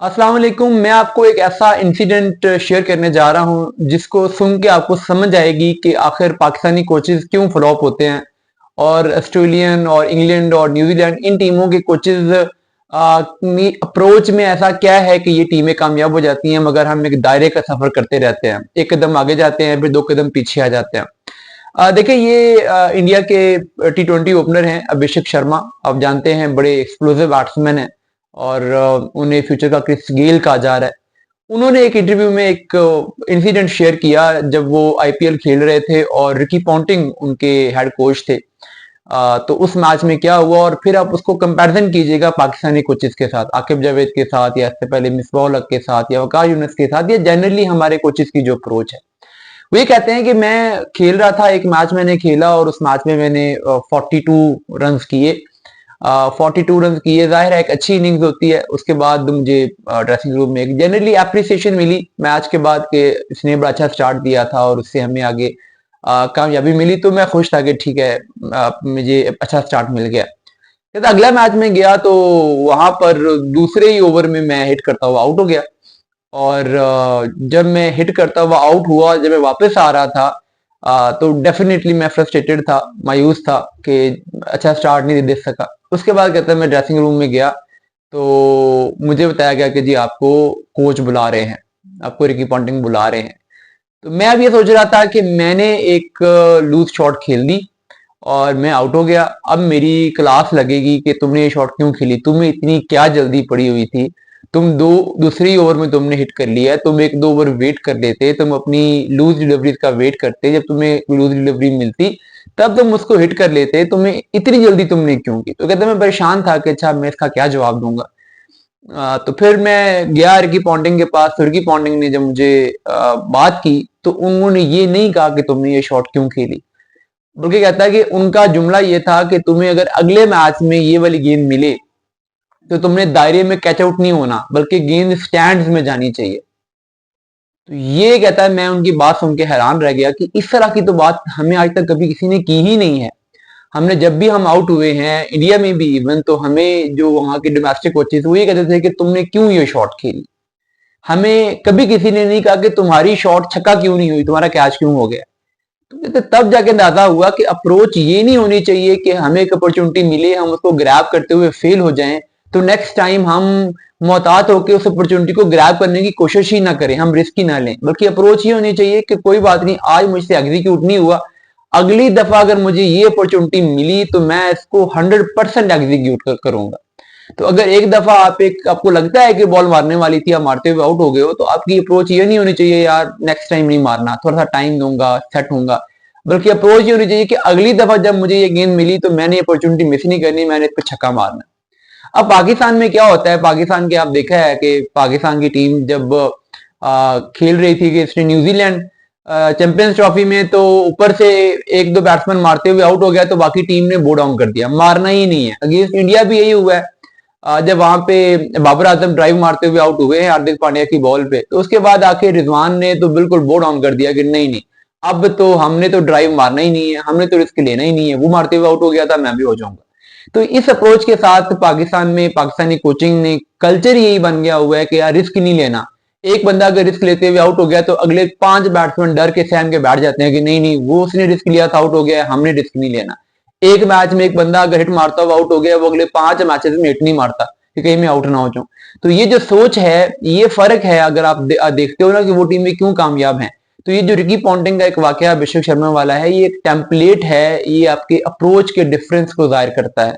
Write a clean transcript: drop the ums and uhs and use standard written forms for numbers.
अस्सलाम वालेकुम। मैं आपको एक ऐसा इंसिडेंट शेयर करने जा रहा हूं जिसको सुन के आपको समझ आएगी कि आखिर पाकिस्तानी कोचेस क्यों फ्लॉप होते हैं और ऑस्ट्रेलियन और इंग्लैंड और न्यूजीलैंड इन टीमों के कोचेस अप्रोच में ऐसा क्या है कि ये टीमें कामयाब हो जाती हैं मगर हम एक दायरे का सफर करते रहते हैं, एक कदम आगे जाते हैं फिर दो कदम पीछे आ जाते हैं। देखिए ये इंडिया के T20 ओपनर हैं अभिषेक शर्मा। आप जानते हैं बड़े एक्सप्लोसिव बैट्समैन हैं और उन्हें फ्यूचर का क्रिस गेल कहा जा रहा है। उन्होंने एक इंटरव्यू में एक इंसिडेंट शेयर किया जब वो आईपीएल खेल रहे थे और रिकी पॉन्टिंग उनके हेड कोच थे। तो उस मैच में क्या हुआ और फिर आप उसको कंपैरिजन कीजिएगा पाकिस्तानी कोचेस के साथ, आकिब जावेद के साथ या इससे पहले मिसबाह उल हक के साथ या वकार यूनुस के साथ या जनरली हमारे कोचेस की जो अप्रोच है। वो ये कहते हैं कि मैं खेल रहा था, एक मैच मैंने खेला और उस मैच में मैंने 42 रन किए। 42 रन किए, जाहिर है एक अच्छी इनिंग्स होती है। उसके बाद मुझे ड्रेसिंग रूम में एक जनरली अप्रिसिएशन मिली मैच के बाद कि इसने बड़ा अच्छा स्टार्ट दिया था और उससे हमें आगे कामयाबी मिली। तो मैं खुश था कि ठीक है, मुझे अच्छा स्टार्ट मिल गया। कहता अगला मैच में गया तो वहां पर दूसरे ही ओवर में मैं हिट करता हुआ आउट हो गया और जब मैं हिट करता हुआ आउट हुआ, जब मैं वापस आ रहा था तो डेफिनेटली मैं फ्रस्ट्रेटेड था, मायूस था कि अच्छा स्टार्ट नहीं दे सका। उसके बाद कहता है मैं ड्रेसिंग रूम में गया तो मुझे बताया गया कि जी आपको कोच बुला रहे हैं, आपको रिकी पॉन्टिंग बुला रहे हैं। तो मैं अब ये सोच रहा था कि मैंने एक लूज शॉट खेल दी और मैं आउट हो गया। अब मेरी क्लास लगेगी कि तुमने ये शॉट क्यों खेली, तुम्हें इतनी क्या जल्दी पड़ी हुई थी, तुम दूसरी ओवर में तुमने हिट कर लिया है, तुम एक दो ओवर वेट कर लेते, तुम अपनी लूज डिलीवरी का वेट करते, जब तुम्हें लूज डिलीवरी मिलती तब तुम उसको हिट कर लेते, तुम्हें इतनी जल्दी तुमने क्यों की। तो कहते मैं परेशान था कि अच्छा मैं इसका क्या जवाब दूंगा। तो फिर मैं गया रिकी पॉन्टिंग के पास। तो रिकी पॉन्टिंग ने जब मुझे बात की तो उन्होंने ये नहीं कहा कि तुमने ये शॉट क्यों खेली, बल्कि कहता है कि उनका जुमला ये था कि तुम्हें अगर अगले मैच में ये वाली गेंद मिले तो तुमने दायरे में कैच आउट नहीं होना बल्कि गेंद स्टैंड्स में जानी चाहिए। तो ये कहता है मैं उनकी बात सुन के हैरान रह गया कि इस तरह की तो बात हमें आज तक कभी किसी ने की ही नहीं है। हमने जब भी हम आउट हुए हैं इंडिया में भी इवन, तो हमें जो वहां के डोमेस्टिक कोचेस वो ये कहते थे कि तुमने क्यों ये शॉट खेली। हमें कभी किसी ने नहीं कहा कि तुम्हारी शॉट छक्का क्यों नहीं हुई, तुम्हारा कैच क्यों हो गया। तो तब जाके अंदाजा हुआ कि अप्रोच ये नहीं होनी चाहिए कि हमें एक अपॉर्चुनिटी मिले, हम उसको ग्रैब करते हुए फेल हो जाएं तो नेक्स्ट टाइम हम मोहतात होकर उस अपॉर्चुनिटी को ग्रैब करने की कोशिश ही ना करें, हम रिस्क ही ना लें। बल्कि अप्रोच ये होनी चाहिए कि कोई बात नहीं, आज मुझसे एग्जीक्यूट नहीं हुआ, अगली दफा अगर मुझे ये अपॉर्चुनिटी मिली तो मैं इसको 100% एग्जीक्यूट करूंगा। तो अगर एक दफा आपको लगता है कि बॉल मारने वाली थी, आप मारते हुए आउट हो गए हो, तो आपकी अप्रोच ये नहीं होनी चाहिए यार नेक्स्ट टाइम नहीं मारना, थोड़ा सा टाइम दूंगा, सेट होऊंगा। बल्कि अप्रोच ये होनी चाहिए कि अगली दफा जब मुझे ये गेंद मिली तो मैंने अपॉर्चुनिटी मिस नहीं करनी, मैंने इस पर छक्का मारना। अब पाकिस्तान में क्या होता है, पाकिस्तान के आप देखा है कि पाकिस्तान की टीम जब खेल रही थी कि इसने न्यूजीलैंड चैंपियंस ट्रॉफी में, तो ऊपर से एक दो बैट्समैन मारते हुए आउट हो गया तो बाकी टीम ने बो डाउन कर दिया, मारना ही नहीं है। अगेंस्ट इंडिया भी यही हुआ है। जब वहां पे बाबर आजम ड्राइव मारते हुए आउट हुए हैं हार्दिक पांड्या की बॉल पे, तो उसके बाद आके रिजवान ने तो बिल्कुल बो डाउन कर दिया कि नहीं नहीं, अब तो हमने तो ड्राइव मारना ही नहीं है, हमने तो रिस्क लेना ही नहीं है, वो मारते हुए आउट हो गया था, मैं भी हो जाऊंगा। तो इस अप्रोच के साथ पाकिस्तान में पाकिस्तानी कोचिंग ने कल्चर यही बन गया हुआ है कि यार रिस्क नहीं लेना। एक बंदा अगर रिस्क लेते हुए आउट हो गया तो अगले 5 बैट्समैन डर के सहम के बैठ जाते हैं कि नहीं नहीं, वो उसने रिस्क लिया था आउट हो गया, हमने रिस्क नहीं लेना। एक मैच में एक बंदा अगर हिट मारता हुआ आउट हो गया, वो अगले 5 मैचेस में हिट नहीं मारता कि कहीं मैं आउट ना हो जाऊं। तो ये जो सोच है, ये फर्क है। अगर आप देखते हो ना कि वो टीमें क्यों कामयाब हैं, तो ये जो रिकी पॉन्टिंग का एक वाकया अभिषेक शर्मा वाला है, ये एक टेम्पलेट है, ये आपके अप्रोच के डिफरेंस को जाहिर करता है।